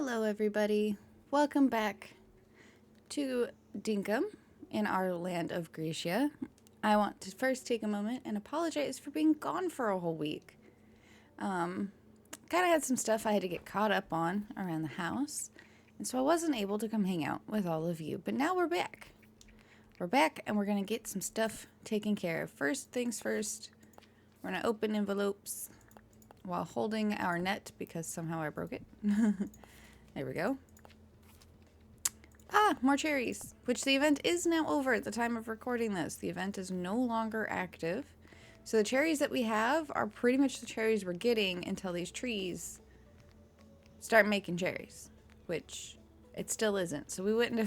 Hello everybody, welcome back to Dinkum in our land of Grecia. I want to first take a moment and apologize for being gone for a whole week. Kind of had some stuff I had to get caught up on around the house, and so I wasn't able to come hang out with all of you, but now we're back. We're back and we're going to get some stuff taken care of. First things first, we're going to open envelopes while holding our net because somehow I broke it. There we go. Ah, more cherries, which the event is now over at the time of recording this. The event is no longer active. So the cherries that we have are pretty much the cherries we're getting until these trees start making cherries, which it still isn't. So we wouldn't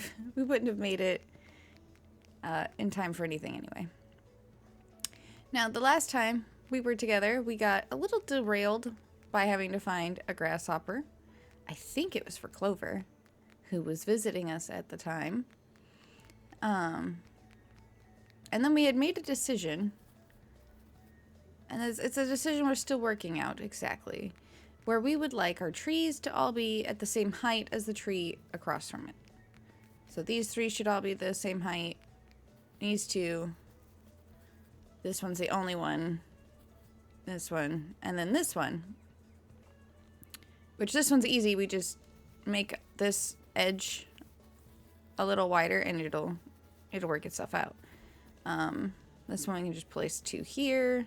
have made it in time for anything anyway. Now, the last time we were together, we got a little derailed by having to find a grasshopper. I think it was for Clover, who was visiting us at the time. And then we had made a decision, and it's a decision we're still working out exactly, where we would like our trees to all be at the same height as the tree across from it. So these three should all be the same height. These two. This one's the only one. This one. And then this one. Which this one's easy. We just make this edge a little wider and it'll work itself out. This one we can just place two here.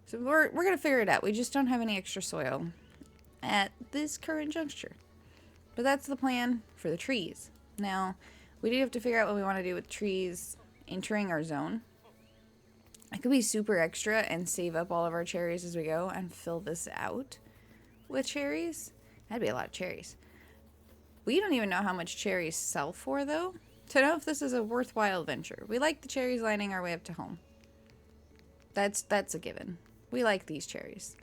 So we're gonna figure it out. We just don't have any extra soil at this current juncture. But that's the plan for the trees. Now, we do have to figure out what we want to do with trees entering our zone. I could be super extra and save up all of our cherries as we go and fill this out with cherries. That'd be a lot of cherries. We don't even know how much cherries sell for, though, to know if this is a worthwhile venture. We like the cherries lining our way up to home. That's a given. We like these cherries.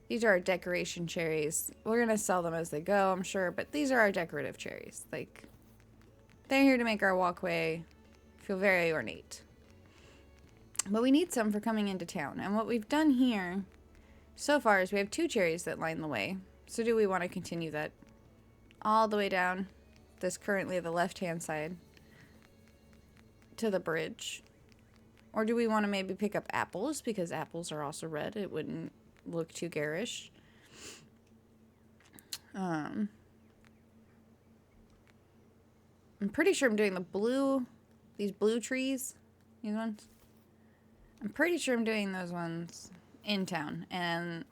These are our decoration cherries. We're going to sell them as they go, I'm sure, but these are our decorative cherries. Like, they're here to make our walkway feel very ornate. But we need some for coming into town. And what we've done here so far is we have two cherries that line the way. So do we want to continue that all the way down this currently the left-hand side to the bridge? Or do we want to maybe pick up apples because apples are also red? It wouldn't look too garish. I'm pretty sure I'm doing these blue trees, these ones. I'm pretty sure I'm doing those ones in town. And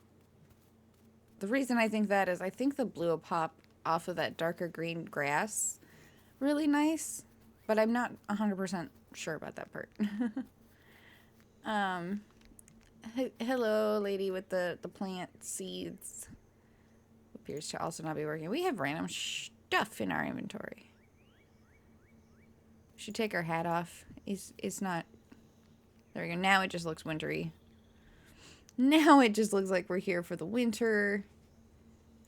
the reason I think that is I think the blue will pop off of that darker green grass really nice. But I'm not 100% sure about that part. Hello, lady with the plant seeds. Appears to also not be working. We have random stuff in our inventory. Should take our hat off. It's not. There we go. Now it just looks wintry. Now it just looks like we're here for the winter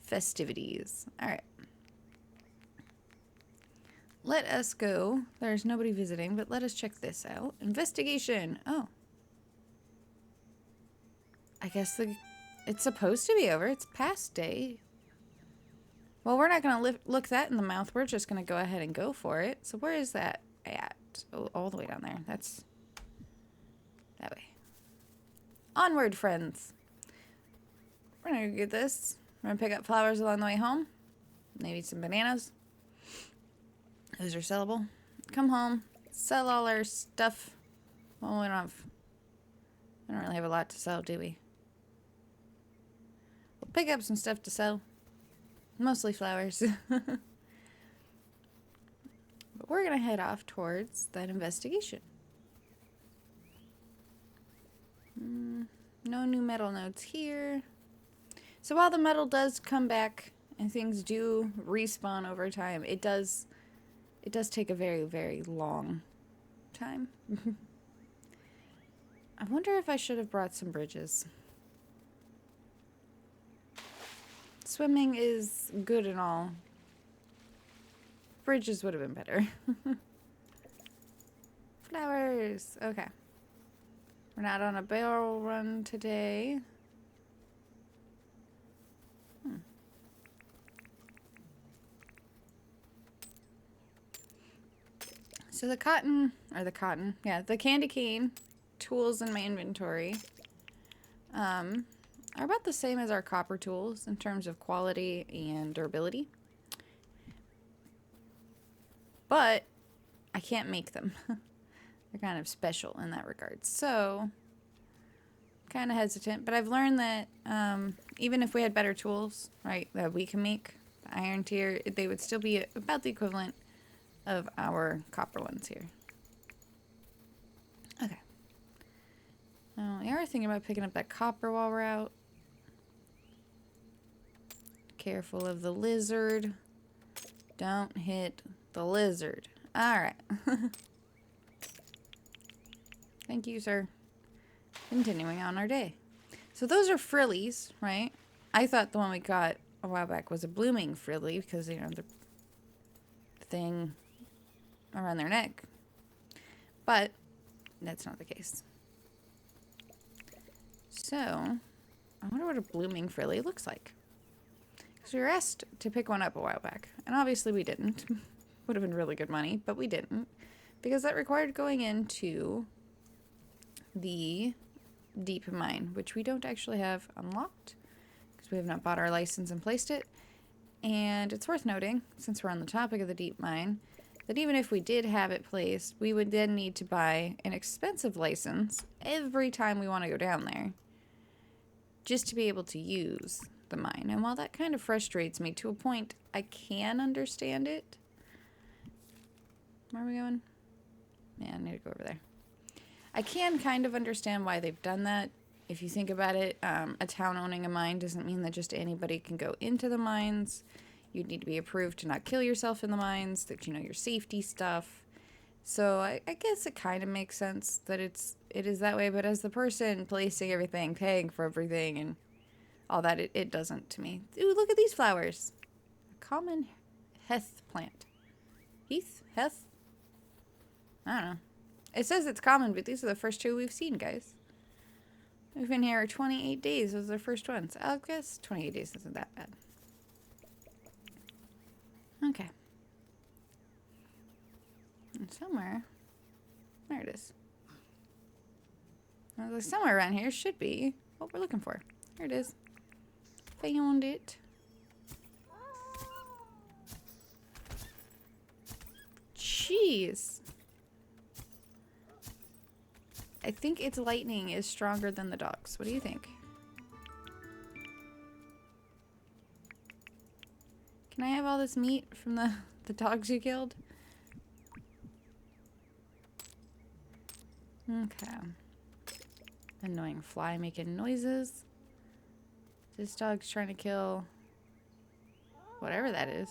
festivities. All right. Let us go. There's nobody visiting, but let us check this out. Investigation. Oh. I guess it's supposed to be over. It's past day. Well, we're not going to look that in the mouth. We're just going to go ahead and go for it. So where is that at? Oh, all the way down there. That's that way. Onward, friends. We're going to get this. We're going to pick up flowers along the way home. Maybe some bananas. Those are sellable. Come home. Sell all our stuff. Well, we don't really have a lot to sell, do we? We'll pick up some stuff to sell. Mostly flowers. But we're going to head off towards that investigation. No new metal nodes here. So while the metal does come back and things do respawn over time, it does take a very, very long time. I wonder if I should have brought some bridges. Swimming is good and all. Bridges would have been better. Flowers. Okay. We're not on a barrel run today. So the the candy cane tools in my inventory are about the same as our copper tools in terms of quality and durability. But I can't make them. They're kind of special in that regard. So, kind of hesitant. But I've learned that even if we had better tools, right, that we can make, the iron tier, they would still be about the equivalent of our copper ones here. Okay. Now, we are thinking about picking up that copper while we're out. Careful of the lizard. Don't hit the lizard. Alright. Thank you, sir. Continuing on our day. So those are frillies, right? I thought the one we got a while back was a blooming frilly because, you know, the thing around their neck. But that's not the case. So, I wonder what a blooming frilly looks like. Because we were asked to pick one up a while back. And obviously we didn't. Would have been really good money, but we didn't. Because that required going into the deep mine, which we don't actually have unlocked. Because we have not bought our license and placed it. And it's worth noting, since we're on the topic of the deep mine, that even if we did have it placed, we would then need to buy an expensive license every time we want to go down there. Just to be able to use the mine. And while that kind of frustrates me to a point, I can understand it. Where are we going? Yeah, I need to go over there. I can kind of understand why they've done that. If you think about it, a town owning a mine doesn't mean that just anybody can go into the mines. You'd need to be approved to not kill yourself in the mines, that you know your safety stuff. So I guess it kind of makes sense that it is that way. But as the person placing everything, paying for everything, and all that, it doesn't to me. Ooh, look at these flowers. A common heath plant. Heath? Heath? I don't know. It says it's common, but these are the first two we've seen, guys. We've been here 28 days. Those are the first ones. I guess 28 days isn't that bad. Okay. And somewhere... There it is. Somewhere around here should be what we're looking for. Here it is. Found it. Jeez. I think its lightning is stronger than the dog's. What do you think? Can I have all this meat from the dogs you killed? Okay. Annoying fly making noises. This dog's trying to kill whatever that is.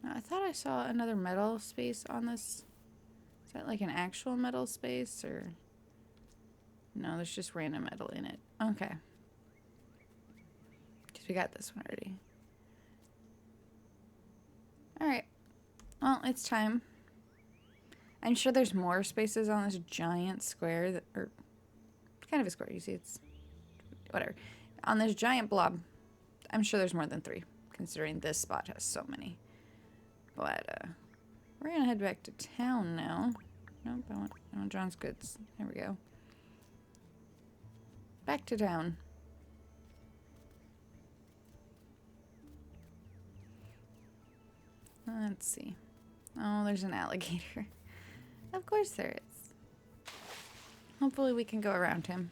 I thought I saw another metal space on this. Is that like an actual metal space or... No, there's just random metal in it. Okay. Because we got this one already. Alright. Well, it's time. I'm sure there's more spaces on this giant square that... Or, kind of a square, you see, it's... Whatever. On this giant blob, I'm sure there's more than 3, considering this spot has so many. But, we're gonna head back to town now. Nope, I want John's goods. There we go. Back to town. Let's see. Oh, there's an alligator. Of course there is. Hopefully we can go around him.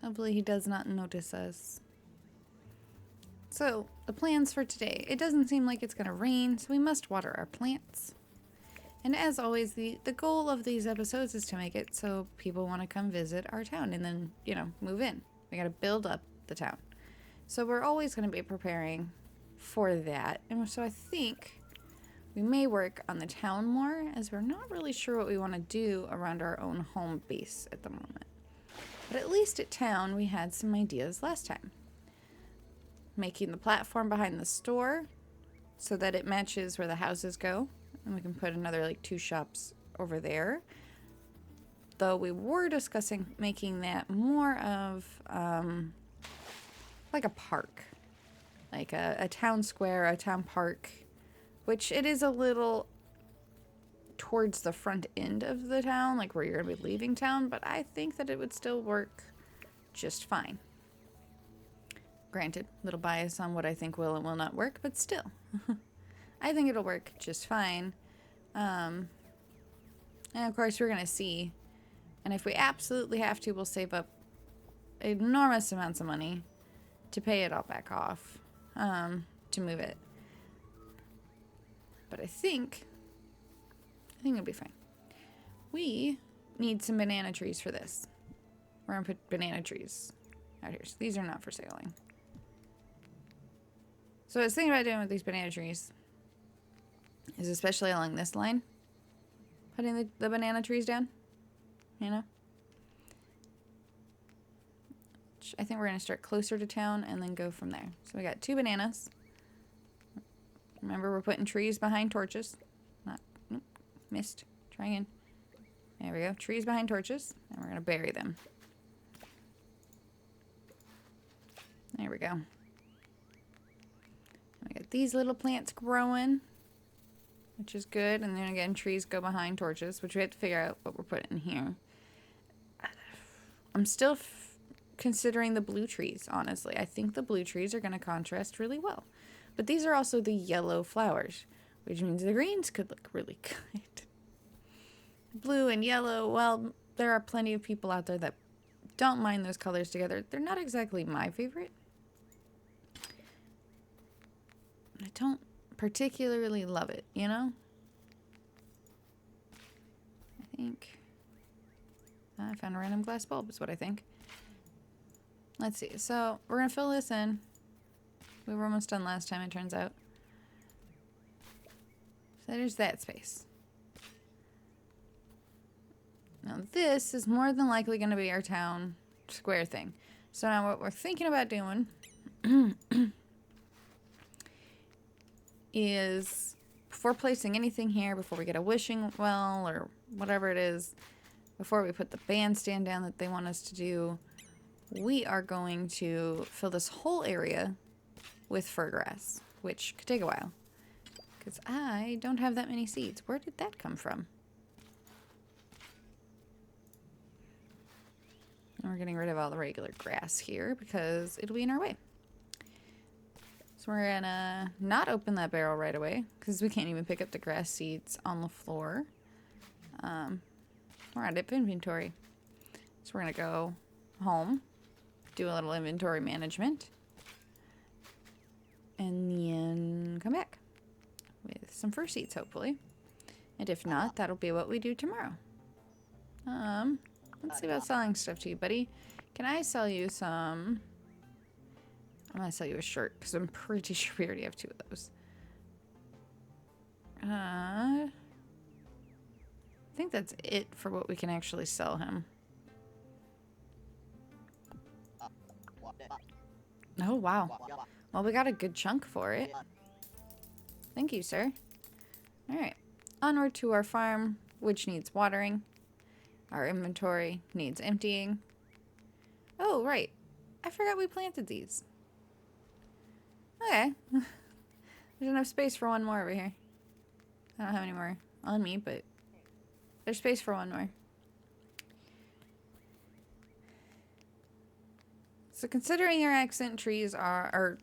Hopefully he does not notice us. So, the plans for today. It doesn't seem like it's going to rain, so we must water our plants. And as always, the goal of these episodes is to make it so people want to come visit our town and then, you know, move in. We got to build up the town. So we're always going to be preparing for that. And so I think we may work on the town more, as we're not really sure what we want to do around our own home base at the moment. But at least at town, we had some ideas last time. Making the platform behind the store so that it matches where the houses go. And we can put another, like, 2 shops over there. Though we were discussing making that more of, like a park. Like a town square, a town park which it is a little towards the front end of the town, like where you're going to be leaving town, but I think that it would still work just fine. Granted, little bias on what I think will and will not work, but still. I think it'll work just fine. And of course, we're going to see. And if we absolutely have to, we'll save up enormous amounts of money to pay it all back off, to move it. But I think it'll be fine. We need some banana trees for this. We're going to put banana trees out here. So these are not for saling. So what I was thinking about doing with these banana trees is, especially along this line, putting the banana trees down, you know? I think we're going to start closer to town and then go from there. So we got 2 bananas. Remember, we're putting trees behind torches. Nope, missed. Try again. There we go. Trees behind torches. And we're going to bury them. There we go. We got these little plants growing, which is good. And then again, trees go behind torches, which we have to figure out what we're putting in here. I'm still considering the blue trees, honestly. I think the blue trees are going to contrast really well. But these are also the yellow flowers, which means the greens could look really good. Blue and yellow, well, there are plenty of people out there that don't mind those colors together. They're not exactly my favorite. I don't particularly love it, you know? I think I found a random glass bulb is what I think. Let's see. So we're going to fill this in. We were almost done last time, it turns out. So there's that space. Now this is more than likely going to be our town square thing. So now what we're thinking about doing is, before placing anything here, before we get a wishing well or whatever it is, before we put the bandstand down that they want us to do, we are going to fill this whole area with fir grass, which could take a while because I don't have that many seeds. Where did that come from? And we're getting rid of all the regular grass here because it'll be in our way. So we're gonna not open that barrel right away because we can't even pick up the grass seeds on the floor. We're out of inventory. So we're gonna go home, do a little inventory management, and then come back with some fir seeds, hopefully. And if not, that'll be what we do tomorrow. Let's see about selling stuff to you, buddy. Can I sell you some? I'm gonna sell you a shirt because I'm pretty sure we already have 2 of those. I think that's it for what we can actually sell him. Oh, wow. Well, we got a good chunk for it. Thank you, sir. Alright. Onward to our farm, which needs watering. Our inventory needs emptying. Oh, right. I forgot we planted these. Okay. There's enough space for one more over here. I don't have any more on me, but there's space for one more. So considering your accent trees are, or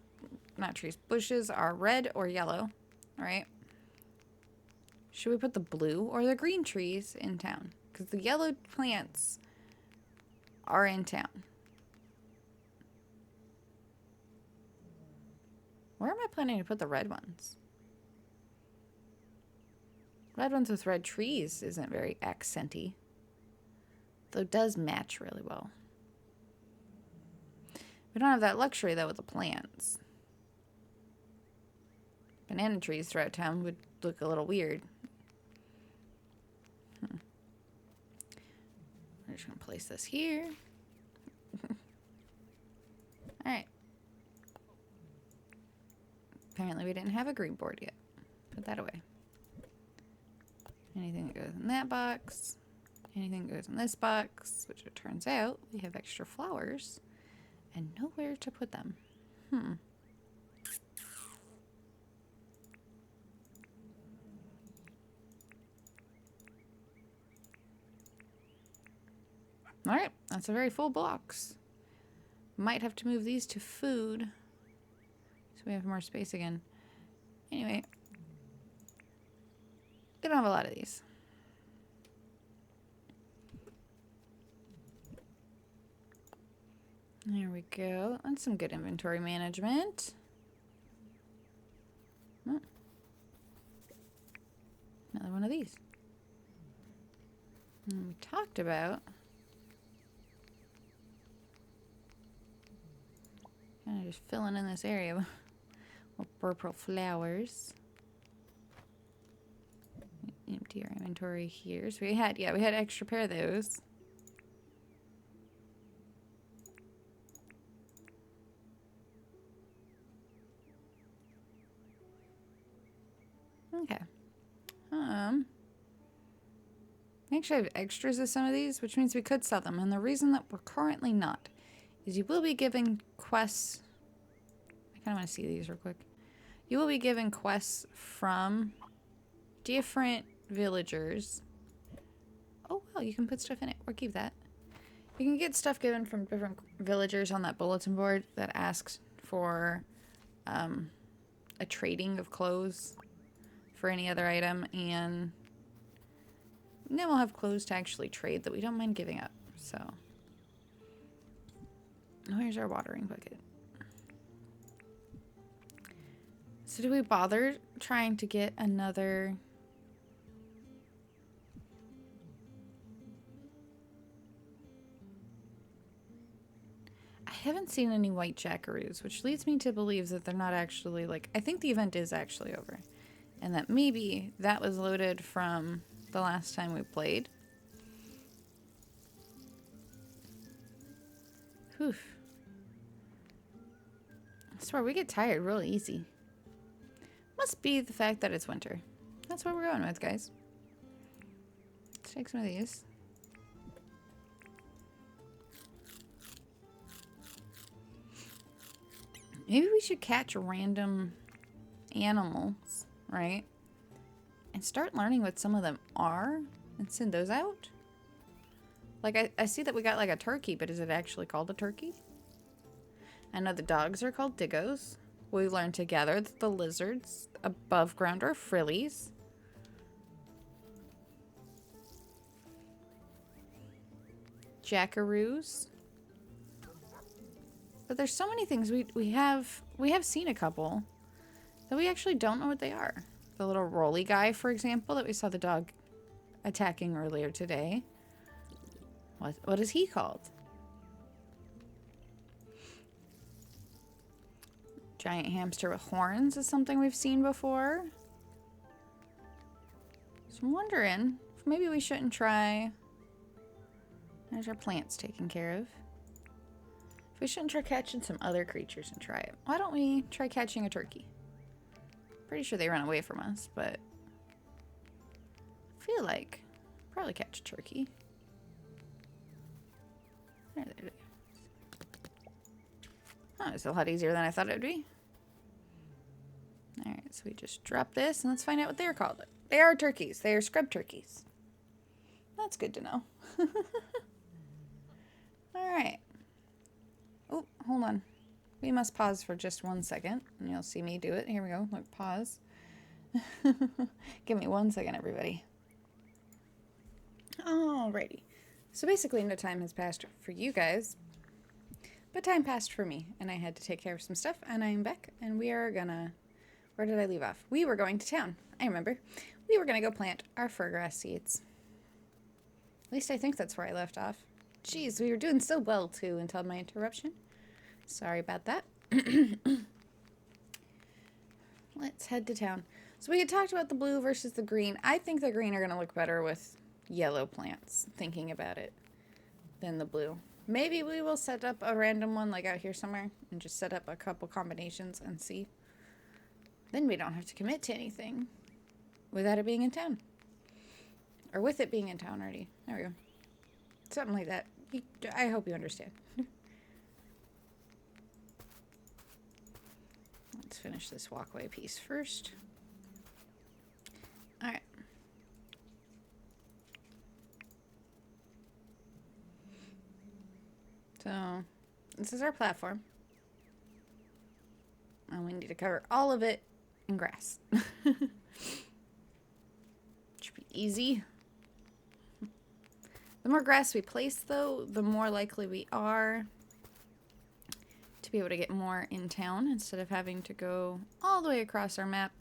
not trees, bushes are red or yellow, right? Should we put the blue or the green trees in town? Because the yellow plants are in town. Where am I planning to put the red ones? Red ones with red trees isn't very accenty, though it does match really well. We don't have that luxury, though, with the plants. Banana trees throughout town would look a little weird. We're just going to place this here. Alright. Apparently we didn't have a green board yet. Put that away. Anything that goes in that box. Anything that goes in this box. Which it turns out we have extra flowers and nowhere to put them. Alright, that's a very full box. Might have to move these to food so we have more space again. Anyway, we don't have a lot of these. There we go. That's some good inventory management. Oh. Another one of these. And we talked about kind of just filling in this area with purple flowers. Empty our inventory here. So we had extra pair of those. Okay. We actually have extras of some of these, which means we could sell them. And the reason that we're currently not is you will be given quests. I kind of want to see these real quick. You will be given quests from different villagers. Oh, well, you can put stuff in it or keep that. You can get stuff given from different villagers on that bulletin board that asks for a trading of clothes for any other item, and then we'll have clothes to actually trade that we don't mind giving up. So, here's our watering bucket. So do we bother trying to get another? I haven't seen any white jackaroos, which leads me to believe that they're not actually, like, I think the event is actually over. And that maybe that was loaded from the last time we played. Whew. I swear, we get tired real easy. Must be the fact that it's winter. That's what we're going with, guys. Let's take some of these. Maybe we should catch random animals, right? And start learning what some of them are and send those out. Like, I see that we got like a turkey, but is it actually called a turkey? I know the dogs are called diggos. We learned together that the lizards above ground are frillies. Jackaroos. But there's so many things we have seen a couple that we actually don't know what they are. The little rolly guy, for example, that we saw the dog attacking earlier today. What is he called? Giant hamster with horns is something we've seen before. So I'm wondering if maybe we shouldn't try. There's our plants taken care of. If we shouldn't try catching some other creatures and try it. Why don't we try catching a turkey? Pretty sure they run away from us, but I feel like probably catch a turkey. There they go. Oh, it's a lot easier than I thought it would be. Alright, so we just drop this and let's find out what they're called. They are turkeys. They are scrub turkeys. That's good to know. Alright. Oh, hold on. We must pause for just 1 second, and you'll see me do it. Here we go. Look, pause. Give me 1 second, everybody. Alrighty. So basically, no time has passed for you guys, but time passed for me, and I had to take care of some stuff, and I'm back, and we are gonna... Where did I leave off? We were going to town. I remember. We were gonna go plant our furgrass seeds. At least I think that's where I left off. Jeez, we were doing so well, too, until my interruption. Sorry about that. Let's head to town. So we had talked about the blue versus the green. I think the green are going to look better with yellow plants, thinking about it, than the blue. Maybe we will set up a random one, like out here somewhere, and just set up a couple combinations and see. Then we don't have to commit to anything without it being in town. Or with it being in town already. There we go. Something like that. I hope you understand. Let's finish this walkway piece first. Alright. this is our platform. And we need to cover all of it in grass. Should be easy. The more grass we place, though, the more likely we are to be able to get more in town instead of having to go all the way across our map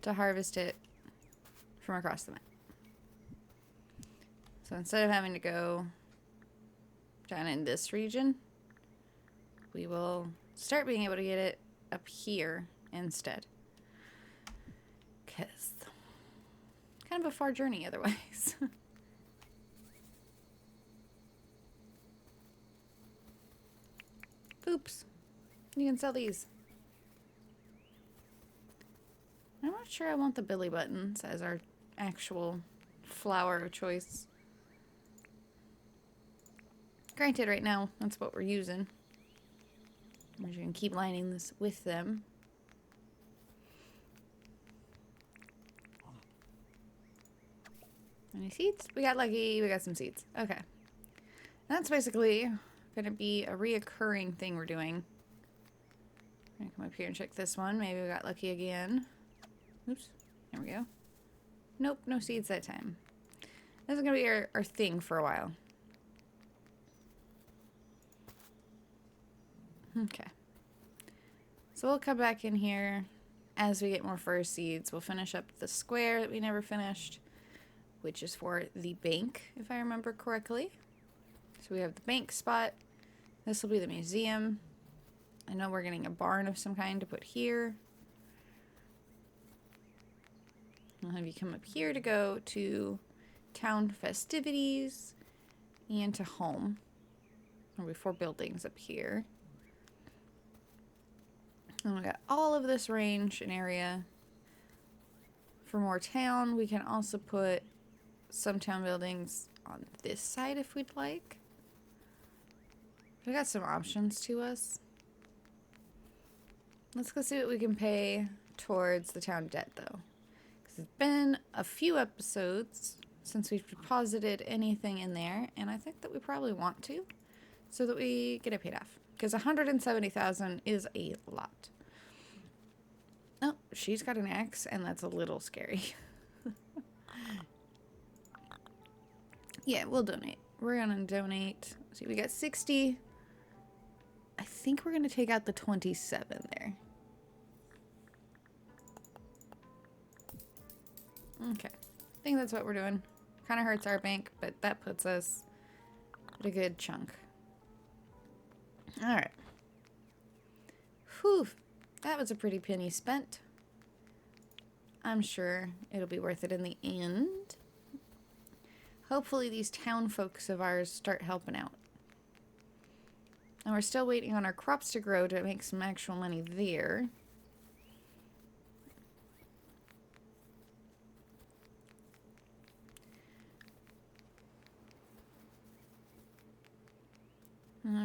to harvest it from across the map. So instead of having to go down in this region, we will start being able to get it up here instead. Because kind of a far journey otherwise. Oops. You can sell these. I'm not sure I want the Billy buttons as our actual flower of choice. Granted, right now, that's what we're using. We're just going to keep lining this with them. Any seeds? We got lucky. We got some seeds. Okay. That's basically going to be a reoccurring thing we're doing. I'm going to come up here and check this one. Maybe we got lucky again. Oops. There we go. Nope, no seeds that time. This is going to be our thing for a while. Okay. So we'll come back in here as we get more fir seeds. We'll finish up the square that we never finished, which is for the bank, if I remember correctly. So we have the bank spot. This will be the museum. I know we're getting a barn of some kind to put here. I'll have you come up here to go to town festivities and to home. There'll be 4 buildings up here. And we got all of this range and area for more town. We can also put some town buildings on this side if we'd like. We got some options to us. Let's go see what we can pay towards the town debt, though. Because it's been a few episodes since we've deposited anything in there, and I think that we probably want to, so that we get it paid off. Because 170,000 is a lot. Oh, she's got an axe, and that's a little scary. Yeah, we'll donate. We're gonna donate. See, we got 60. I think we're gonna take out the 27 there. Okay. I think that's what we're doing. Kind of hurts our bank, but that puts us at a good chunk. Alright. Whew. That was a pretty penny spent. I'm sure it'll be worth it in the end. Hopefully these town folks of ours start helping out. And we're still waiting on our crops to grow to make some actual money there.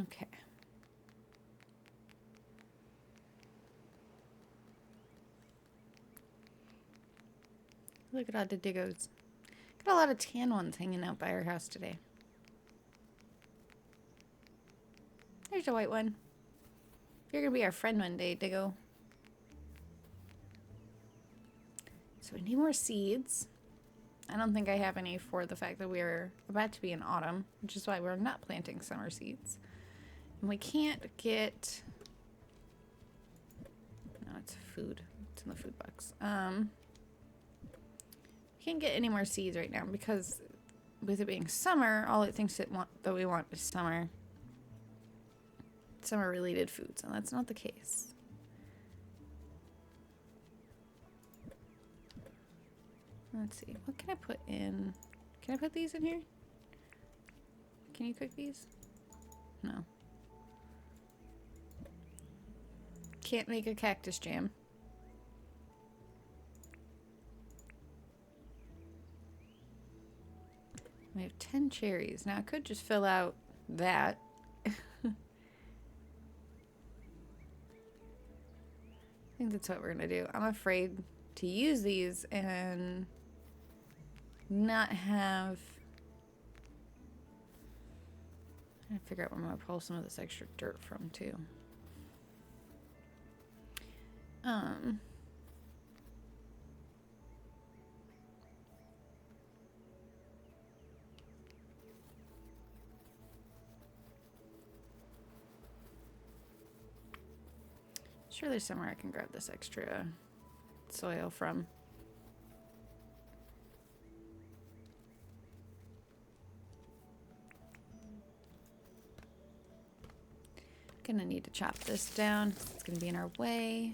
Okay. Look at all the diggos. Got a lot of tan ones hanging out by our house today. There's a white one. You're gonna be our friend one day, Diggo. So we need more seeds. I don't think I have any for the fact that we're about to be in autumn, which is why we're not planting summer seeds. And we can't get... No, it's food. It's in the food box. Can't get any more seeds right now because with it being summer, all it thinks that we want is summer related foods, and that's not the case. Let's see, what can I put in? Can I put these in here? Can you cook these? No. Can't make a cactus jam. We have 10 cherries. Now I could just fill out that. I think that's what we're gonna do. I'm afraid to use these and not have Trying to figure out where I'm gonna pull some of this extra dirt from too. Sure, there's somewhere I can grab this extra soil from. Gonna need to chop this down. It's gonna be in our way.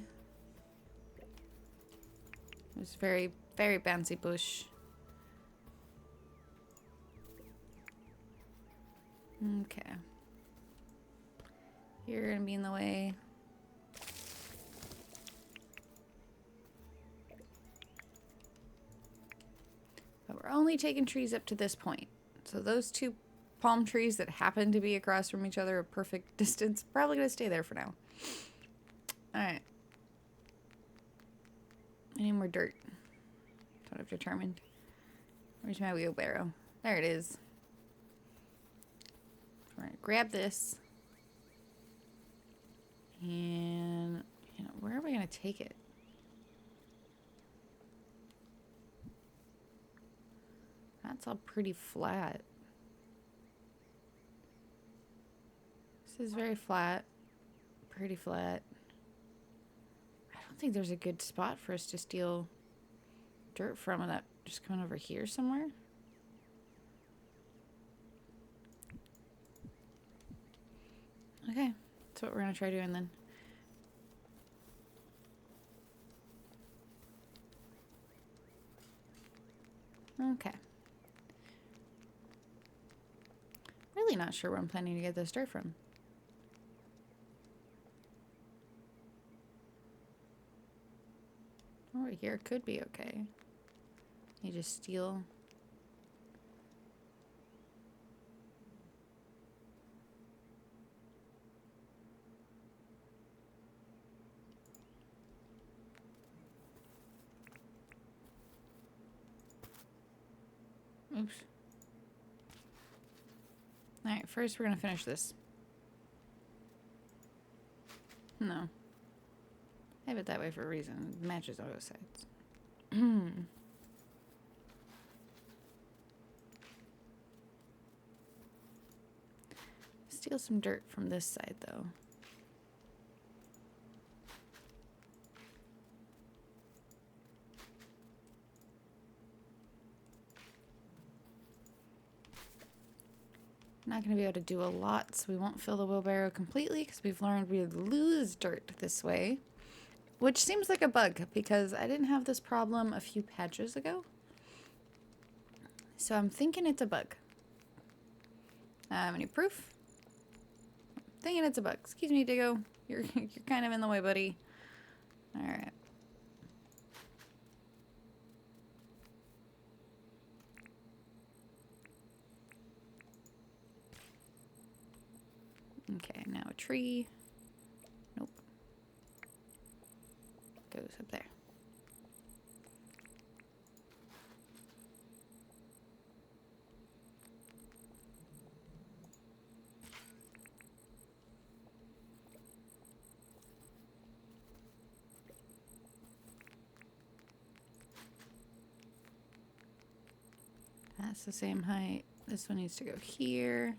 It's very, very bouncy bush. Okay. You're gonna be in the way. But we're only taking trees up to this point. So those two palm trees that happen to be across from each other a perfect distance, probably gonna stay there for now. Alright. I need more dirt. That's what I've determined. Where's my wheelbarrow? There it is. We're gonna grab this. And, you know, where are we gonna take it? That's all pretty flat. This is very flat. Pretty flat. I don't think there's a good spot for us to steal dirt from without just coming over here somewhere. Okay, that's what we're gonna try doing then. Okay. Really not sure where I'm planning to get this dirt from. Over here could be okay. You just steal. Oops. Alright, first we're gonna finish this. No. I have it that way for a reason. It matches both sides. Steal some dirt from this side, though. Not going to be able to do a lot, so we won't fill the wheelbarrow completely because we've learned we lose dirt this way. Which seems like a bug because I didn't have this problem a few patches ago. So I'm thinking it's a bug. Any proof? Thinking it's a bug. Excuse me, Diggo. You're kind of in the way, buddy. Alright. Okay, now a tree. Nope. Goes up there. That's the same height. This one needs to go here.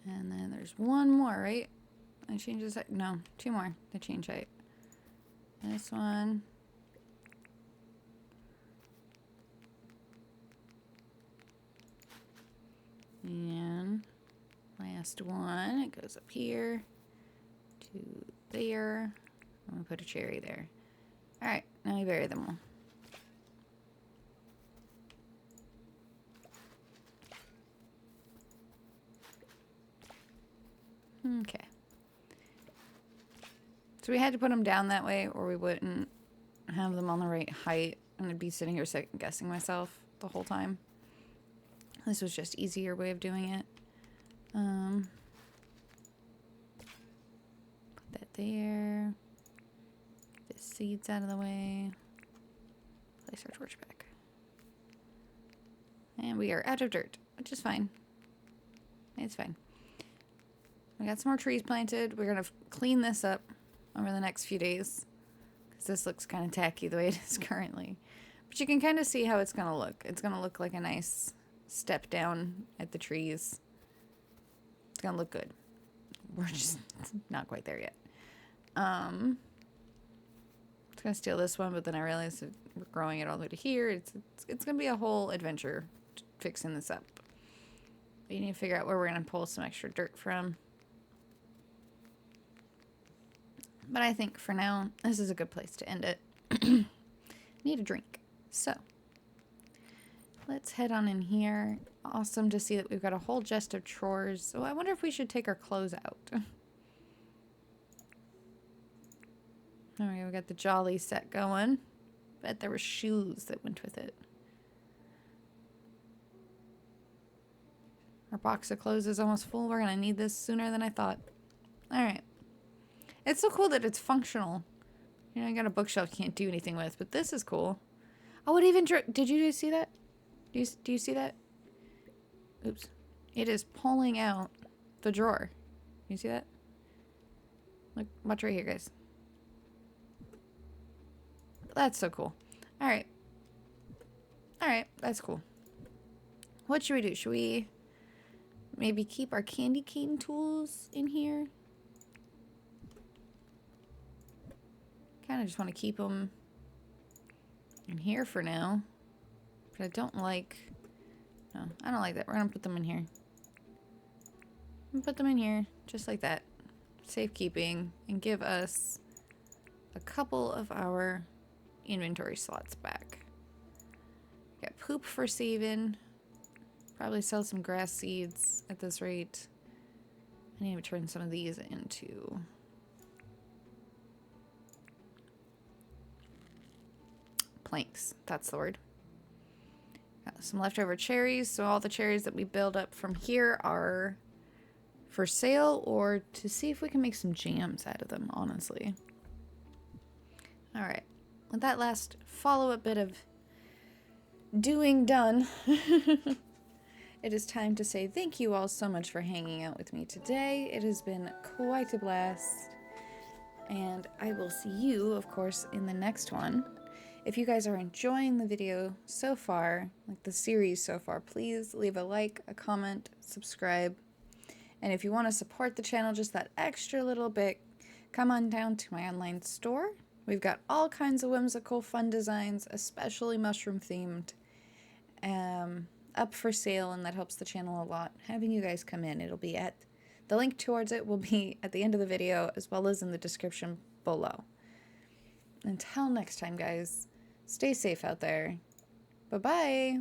And then there's one more, right? I change this height. No, two more to change height. This one. And last one, it goes up here to there. I'm gonna put a cherry there. All right, now we bury them all. Okay. So we had to put them down that way or we wouldn't have them on the right height. And I'd be sitting here second guessing myself the whole time. This was just easier way of doing it. Put that there. Get the seeds out of the way. Place our torch back. And we are out of dirt, which is fine. It's fine. We got some more trees planted. We're going to clean this up over the next few days, because this looks kind of tacky the way it is currently. But you can kind of see how it's going to look. It's going to look like a nice step down at the trees. It's going to look good. We're just not quite there yet. I was going to steal this one, but then I realized that we're growing it all the way to here. It's going to be a whole adventure fixing this up. But you need to figure out where we're going to pull some extra dirt from. But I think for now, this is a good place to end it. Need a drink. So, let's head on in here. Awesome to see that we've got a whole chest of drawers. So I wonder if we should take our clothes out. Alright, we got the jolly set going. Bet there were shoes that went with it. Our box of clothes is almost full. We're going to need this sooner than I thought. Alright. It's so cool that it's functional. You know, I got a bookshelf you can't do anything with, but this is cool. Oh, it even did you see that? Do you see that? Oops. It is pulling out the drawer. You see that? Look, watch right here, guys. That's so cool. Alright. Alright, that's cool. What should we do? Should we maybe keep our candy cane tools in here? Kind of just want to keep them in here for now. But I don't like... No, I don't like that. We're going to put them in here. Put them in here, just like that. Safekeeping, and give us a couple of our inventory slots back. Got poop for saving. Probably sell some grass seeds at this rate. I need to turn some of these into... planks. That's the word. Got some leftover cherries. So all the cherries that we build up from here are for sale or to see if we can make some jams out of them, honestly. All right. With that last follow-up bit of doing done, it is time to say thank you all so much for hanging out with me today. It has been quite a blast. And I will see you, of course, in the next one. If you guys are enjoying the video so far, like the series so far, please leave a like, a comment, subscribe. And if you want to support the channel just that extra little bit, come on down to my online store. We've got all kinds of whimsical, fun designs, especially mushroom themed, up for sale, and that helps the channel a lot. Having you guys come in, it'll be at, the link towards it will be at the end of the video as well as in the description below. Until next time, guys. Stay safe out there. Bye-bye.